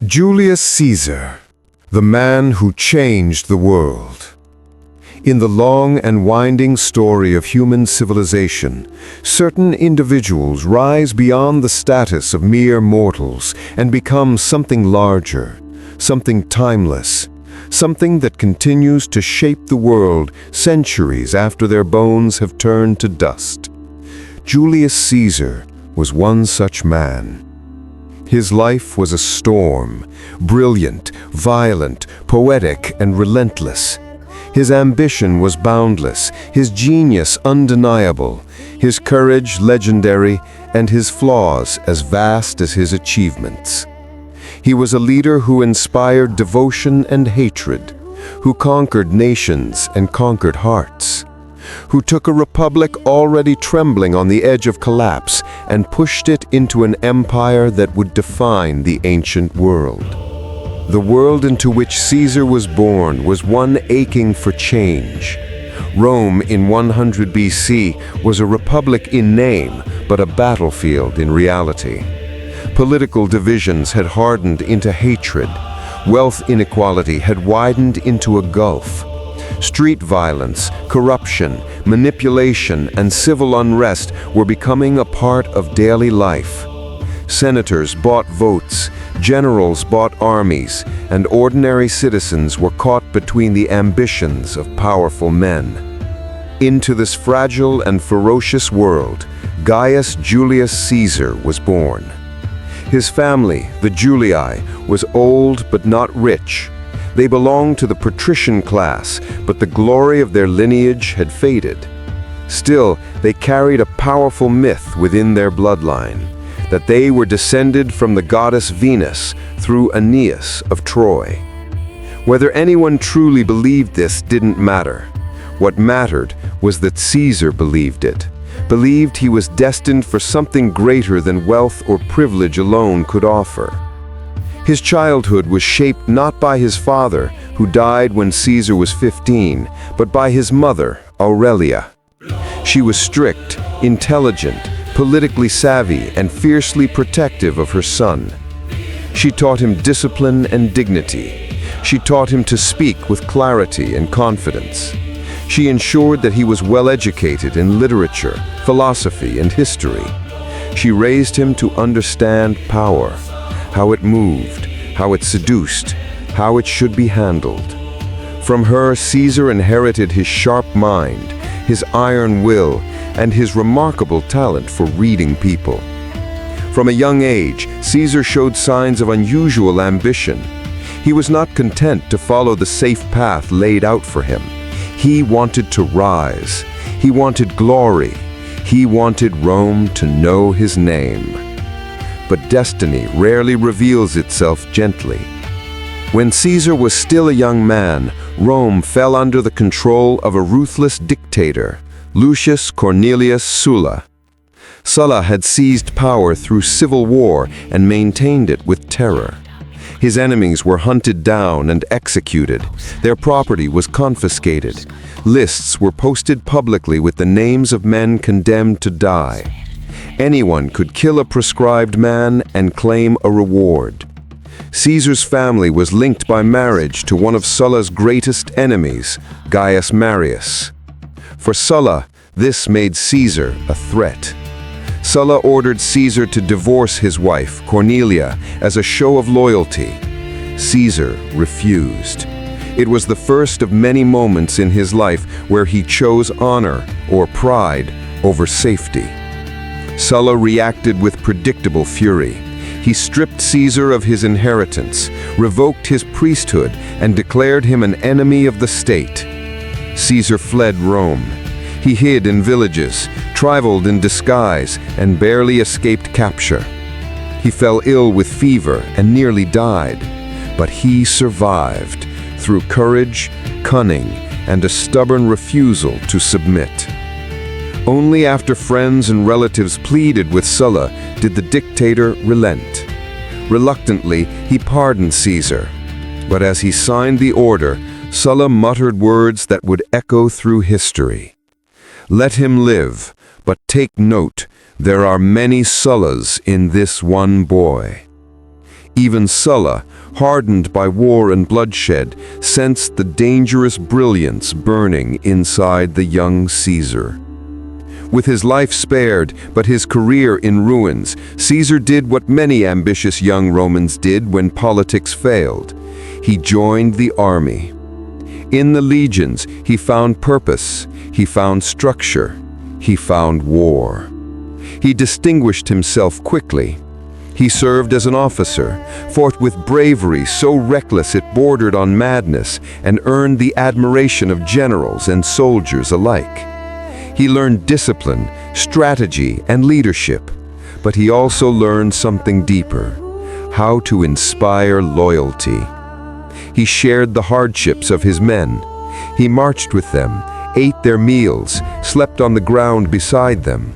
Julius Caesar, the man who changed the world. In the long and winding story of human civilization, certain individuals rise beyond the status of mere mortals and become something larger, something timeless, something that continues to shape the world centuries after their bones have turned to dust. Julius Caesar was one such man. His life was a storm, brilliant, violent, poetic, and relentless. His ambition was boundless, his genius undeniable, his courage legendary, and his flaws as vast as his achievements. He was a leader who inspired devotion and hatred, who conquered nations and conquered hearts, who took a republic already trembling on the edge of collapse and pushed it into an empire that would define the ancient world. The world into which Caesar was born was one aching for change. Rome in 100 BC was a republic in name, but a battlefield in reality. Political divisions had hardened into hatred. Wealth inequality had widened into a gulf. Street violence, corruption, manipulation, and civil unrest were becoming a part of daily life. Senators bought votes, generals bought armies, and ordinary citizens were caught between the ambitions of powerful men. Into this fragile and ferocious world, Gaius Julius Caesar was born. His family, the Julii, was old but not rich. They belonged to the patrician class, but the glory of their lineage had faded. Still, they carried a powerful myth within their bloodline, that they were descended from the goddess Venus through Aeneas of Troy. Whether anyone truly believed this didn't matter. What mattered was that Caesar believed it, believed he was destined for something greater than wealth or privilege alone could offer. His childhood was shaped not by his father, who died when Caesar was 15, but by his mother, Aurelia. She was strict, intelligent, politically savvy, and fiercely protective of her son. She taught him discipline and dignity. She taught him to speak with clarity and confidence. She ensured that he was well educated in literature, philosophy, and history. She raised him to understand power, how it moved, how it seduced, how it should be handled. From her, Caesar inherited his sharp mind, his iron will, and his remarkable talent for reading people. From a young age, Caesar showed signs of unusual ambition. He was not content to follow the safe path laid out for him. He wanted to rise. He wanted glory. He wanted Rome to know his name. But destiny rarely reveals itself gently. When Caesar was still a young man, Rome fell under the control of a ruthless dictator, Lucius Cornelius Sulla. Sulla had seized power through civil war and maintained it with terror. His enemies were hunted down and executed. Their property was confiscated. Lists were posted publicly with the names of men condemned to die. Anyone could kill a proscribed man and claim a reward. Caesar's family was linked by marriage to one of Sulla's greatest enemies, Gaius Marius. For Sulla, this made Caesar a threat. Sulla ordered Caesar to divorce his wife, Cornelia, as a show of loyalty. Caesar refused. It was the first of many moments in his life where he chose honor or pride over safety. Sulla reacted with predictable fury. He stripped Caesar of his inheritance, revoked his priesthood, and declared him an enemy of the state. Caesar fled Rome. He hid in villages, traveled in disguise, and barely escaped capture. He fell ill with fever and nearly died, but he survived through courage, cunning, and a stubborn refusal to submit. Only after friends and relatives pleaded with Sulla did the dictator relent. Reluctantly, he pardoned Caesar. But as he signed the order, Sulla muttered words that would echo through history. "Let him live, but take note, there are many Sullas in this one boy." Even Sulla, hardened by war and bloodshed, sensed the dangerous brilliance burning inside the young Caesar. With his life spared, but his career in ruins, Caesar did what many ambitious young Romans did when politics failed. He joined the army. In the legions, he found purpose, he found structure, he found war. He distinguished himself quickly. He served as an officer, fought with bravery so reckless it bordered on madness, and earned the admiration of generals and soldiers alike. He learned discipline, strategy, and leadership, but he also learned something deeper: how to inspire loyalty. He shared the hardships of his men. He marched with them, ate their meals, slept on the ground beside them.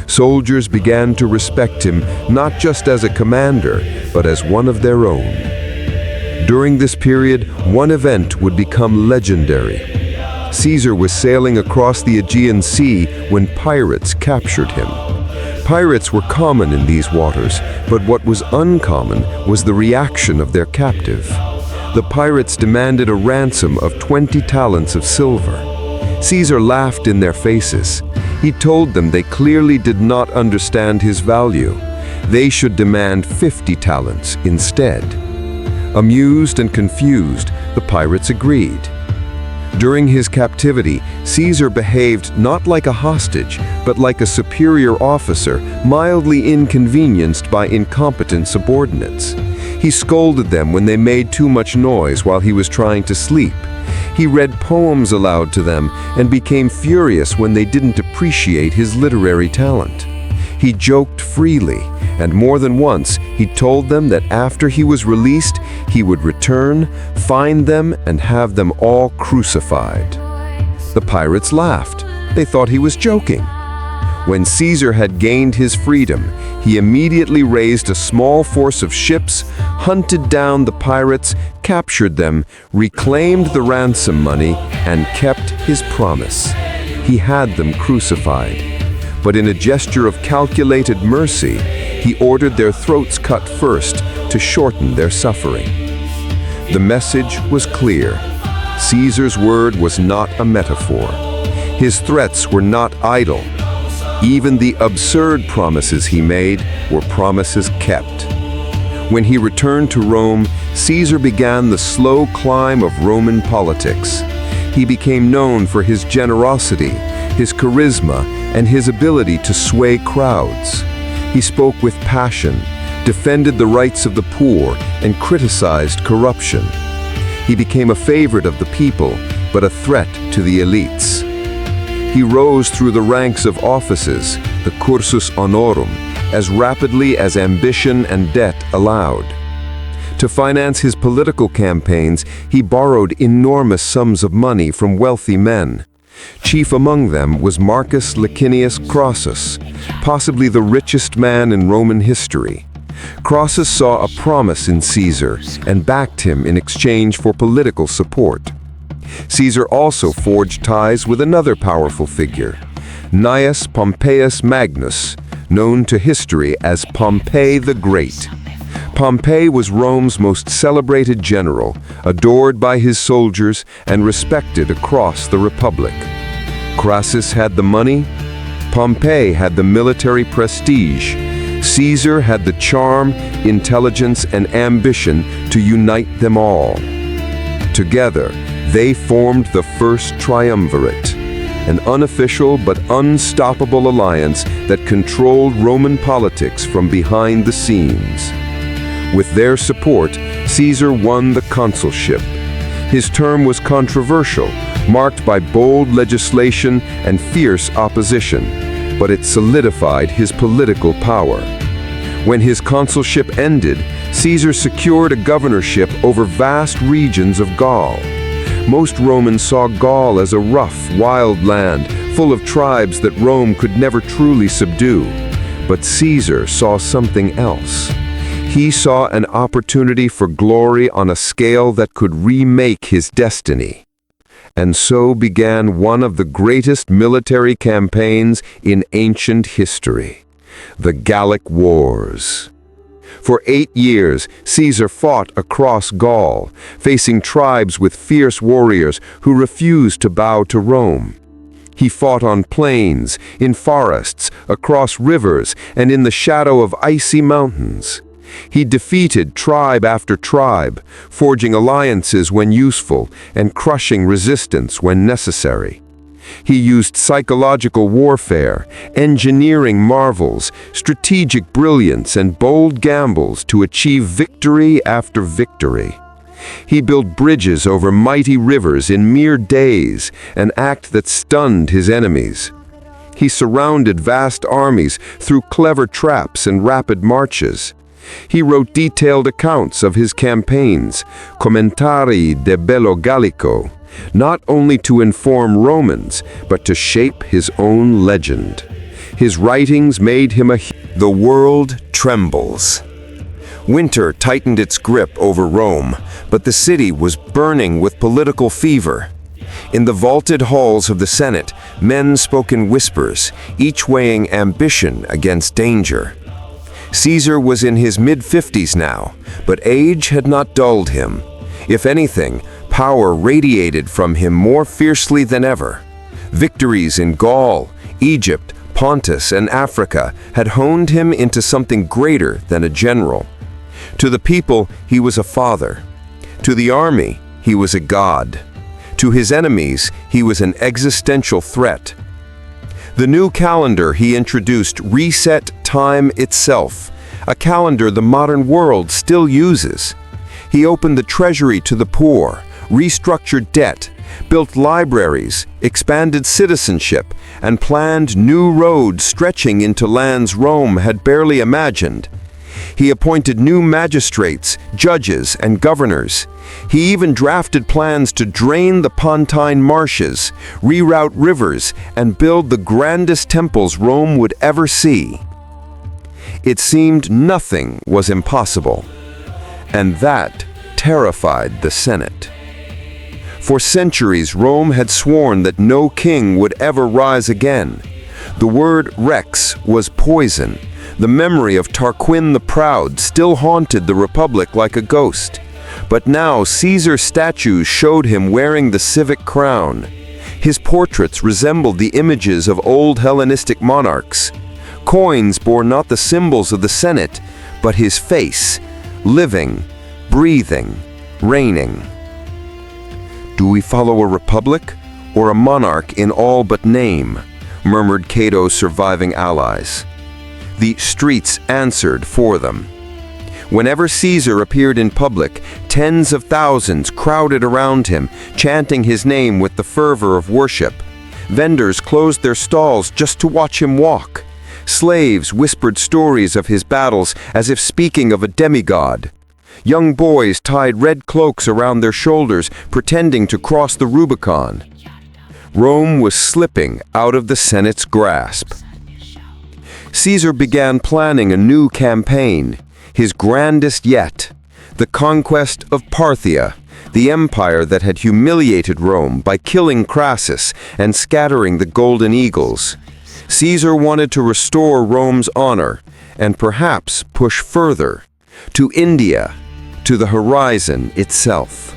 Soldiers began to respect him not just as a commander, but as one of their own. During this period, one event would become legendary. Caesar was sailing across the Aegean Sea when pirates captured him. Pirates were common in these waters, but what was uncommon was the reaction of their captive. The pirates demanded a ransom of 20 talents of silver. Caesar laughed in their faces. He told them they clearly did not understand his value. They should demand 50 talents instead. Amused and confused, the pirates agreed. During his captivity, Caesar behaved not like a hostage, but like a superior officer, mildly inconvenienced by incompetent subordinates. He scolded them when they made too much noise while he was trying to sleep. He read poems aloud to them and became furious when they didn't appreciate his literary talent. He joked freely, and more than once he told them that after he was released, he would return, find them, and have them all crucified. The pirates laughed. They thought he was joking. When Caesar had gained his freedom, he immediately raised a small force of ships, hunted down the pirates, captured them, reclaimed the ransom money, and kept his promise. He had them crucified. But in a gesture of calculated mercy, he ordered their throats cut first to shorten their suffering. The message was clear. Caesar's word was not a metaphor. His threats were not idle. Even the absurd promises he made were promises kept. When he returned to Rome, Caesar began the slow climb of Roman politics. He became known for his generosity, his charisma, and his ability to sway crowds. He spoke with passion, defended the rights of the poor, and criticized corruption. He became a favorite of the people, but a threat to the elites. He rose through the ranks of offices, the cursus honorum, as rapidly as ambition and debt allowed. To finance his political campaigns, he borrowed enormous sums of money from wealthy men. Chief among them was Marcus Licinius Crassus, possibly the richest man in Roman history. Crassus saw a promise in Caesar and backed him in exchange for political support. Caesar also forged ties with another powerful figure, Gnaeus Pompeius Magnus, known to history as Pompey the Great. Pompey was Rome's most celebrated general, adored by his soldiers and respected across the Republic. Crassus had the money, Pompey had the military prestige, Caesar had the charm, intelligence, and ambition to unite them all. Together, they formed the First Triumvirate, an unofficial but unstoppable alliance that controlled Roman politics from behind the scenes. With their support, Caesar won the consulship. His term was controversial, marked by bold legislation and fierce opposition, but it solidified his political power. When his consulship ended, Caesar secured a governorship over vast regions of Gaul. Most Romans saw Gaul as a rough, wild land, full of tribes that Rome could never truly subdue. But Caesar saw something else. He saw an opportunity for glory on a scale that could remake his destiny. And so began one of the greatest military campaigns in ancient history, the Gallic Wars. For 8 years, Caesar fought across Gaul, facing tribes with fierce warriors who refused to bow to Rome. He fought on plains, in forests, across rivers, and in the shadow of icy mountains. He defeated tribe after tribe, forging alliances when useful and crushing resistance when necessary. He used psychological warfare, engineering marvels, strategic brilliance, and bold gambles to achieve victory after victory. He built bridges over mighty rivers in mere days, an act that stunned his enemies. He surrounded vast armies through clever traps and rapid marches. He wrote detailed accounts of his campaigns, Commentarii de Bello Gallico, not only to inform Romans, but to shape his own legend. His writings made him The world trembles. Winter tightened its grip over Rome, but the city was burning with political fever. In the vaulted halls of the Senate, men spoke in whispers, each weighing ambition against danger. Caesar was in his mid-50s now, but age had not dulled him. If anything, power radiated from him more fiercely than ever. Victories in Gaul, Egypt, Pontus, and Africa had honed him into something greater than a general. To the people, he was a father. To the army, he was a god. To his enemies, he was an existential threat. The new calendar he introduced reset time itself, a calendar the modern world still uses. He opened the treasury to the poor, restructured debt, built libraries, expanded citizenship, and planned new roads stretching into lands Rome had barely imagined. He appointed new magistrates, judges, and governors. He even drafted plans to drain the Pontine marshes, reroute rivers, and build the grandest temples Rome would ever see. It seemed nothing was impossible, and that terrified the Senate. For centuries, Rome had sworn that no king would ever rise again. The word rex was poison. The memory of Tarquin the Proud still haunted the Republic like a ghost. But now Caesar's statues showed him wearing the civic crown. His portraits resembled the images of old Hellenistic monarchs. Coins bore not the symbols of the Senate, but his face, living, breathing, reigning. "Do we follow a republic or a monarch in all but name?" murmured Cato's surviving allies. The streets answered for them. Whenever Caesar appeared in public, tens of thousands crowded around him, chanting his name with the fervor of worship. Vendors closed their stalls just to watch him walk. Slaves whispered stories of his battles as if speaking of a demigod. Young boys tied red cloaks around their shoulders, pretending to cross the Rubicon. Rome was slipping out of the Senate's grasp. Caesar began planning a new campaign, his grandest yet, the conquest of Parthia, the empire that had humiliated Rome by killing Crassus and scattering the golden eagles. Caesar wanted to restore Rome's honor and perhaps push further, to India, to the horizon itself.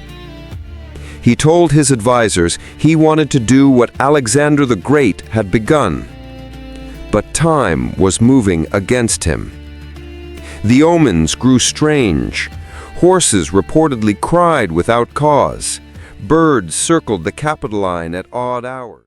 He told his advisors he wanted to do what Alexander the Great had begun. But time was moving against him. The omens grew strange. Horses reportedly cried without cause. Birds circled the Capitoline at odd hours.